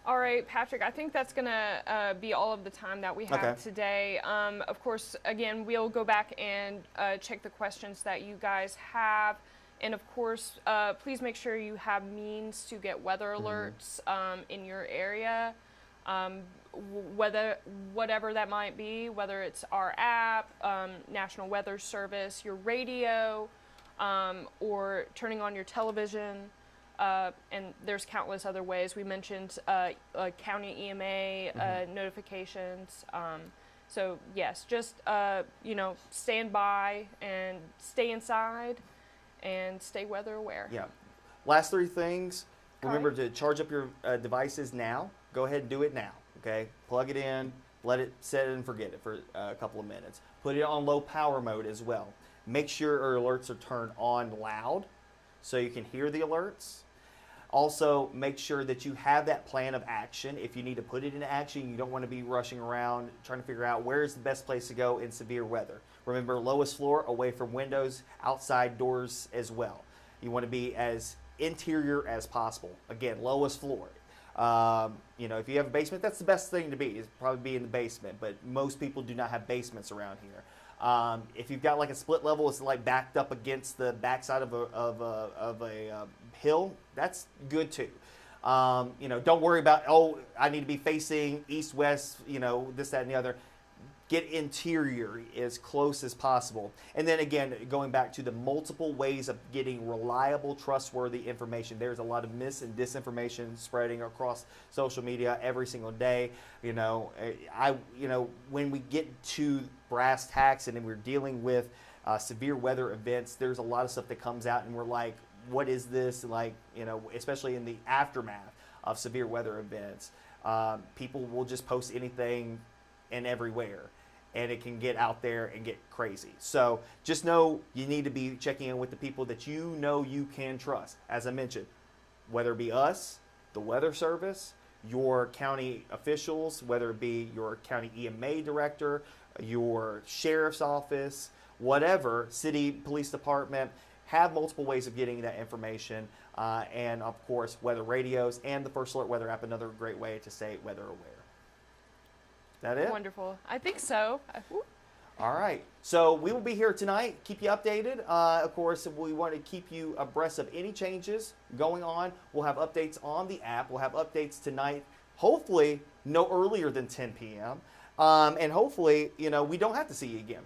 All right, Patrick, I think that's going to be all of the time that we have today. Of course, again, we'll go back and check the questions that you guys have. And of course, please make sure you have means to get weather alerts in your area. Whatever that might be, whether it's our app, National Weather Service, your radio, or turning on your television, and there's countless other ways. We mentioned county EMA notifications. So yes, just stand by and stay inside and stay weather aware. Yeah. Last three things. Remember to charge up your devices now. Go ahead and do it now. Okay, plug it in, let it set it and forget it for a couple of minutes. Put it on low power mode as well. Make sure our alerts are turned on loud so you can hear the alerts. Also, make sure that you have that plan of action. If you need to put it into action, you don't want to be rushing around trying to figure out where is the best place to go in severe weather. Remember, lowest floor, away from windows, outside doors as well. You want to be as interior as possible. Again, lowest floor. If you have a basement, that's the best thing to be, is probably be in the basement, but most people do not have basements around here. If you've got like a split level, it's like backed up against the backside of a hill, that's good too. Don't worry about, I need to be facing east, west, this, that, and the other. Get interior as close as possible. And then again, going back to the multiple ways of getting reliable, trustworthy information. There's a lot of mis and disinformation spreading across social media every single day. When we get to brass tacks and then we're dealing with severe weather events, there's a lot of stuff that comes out and we're like, what is this? Especially in the aftermath of severe weather events, people will just post anything and everywhere. And it can get out there and get crazy. So just know you need to be checking in with the people that you know you can trust. As I mentioned, whether it be us, the Weather Service, your county officials, whether it be your county EMA director, your sheriff's office, whatever, city police department, have multiple ways of getting that information. And of course, weather radios and the First Alert Weather app, another great way to stay weather aware. That it? Wonderful. I think so. All right. So we will be here tonight. Keep you updated. Of course, we want to keep you abreast of any changes going on. We'll have updates on the app. We'll have updates tonight, hopefully no earlier than 10 p.m. And hopefully, we don't have to see you again.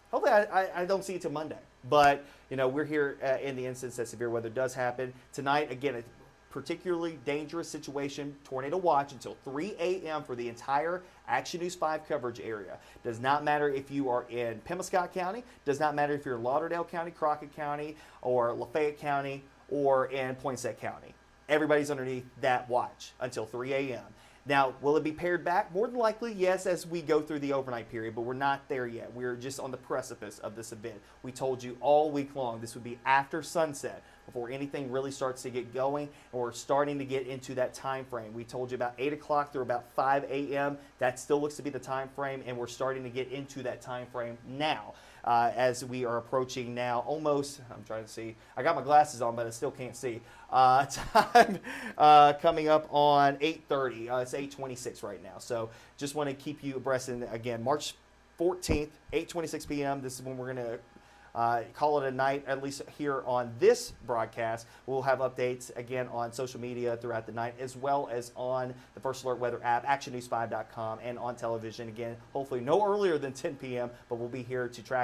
Hopefully, I don't see you till Monday. But, we're here in the instance that severe weather does happen. Tonight, again, a particularly dangerous situation, tornado watch until 3 a.m. for the entire Action News 5 coverage area. Does not matter if you are in Pemiscot County, does not matter if you're in Lauderdale County, Crockett County, or Lafayette County, or in Poinsett County. Everybody's underneath that watch until 3 a.m. Now, will it be pared back? More than likely, yes, as we go through the overnight period, but we're not there yet. We're just on the precipice of this event. We told you all week long this would be after sunset before anything really starts to get going, and we're starting to get into that time frame. We told you about 8 o'clock through about 5 a.m. That still looks to be the time frame, and we're starting to get into that time frame now. As we are approaching now almost, I'm trying to see, I got my glasses on, but I still can't see. Time coming up on 8:30. It's 8:26 right now. So just want to keep you abreast. And again, March 14th, 8:26 p.m. This is when we're going to call it a night, at least here on this broadcast. We'll have updates again on social media throughout the night, as well as on the First Alert Weather app, actionnews5.com, and on television. Again, hopefully no earlier than 10 p.m., but we'll be here to track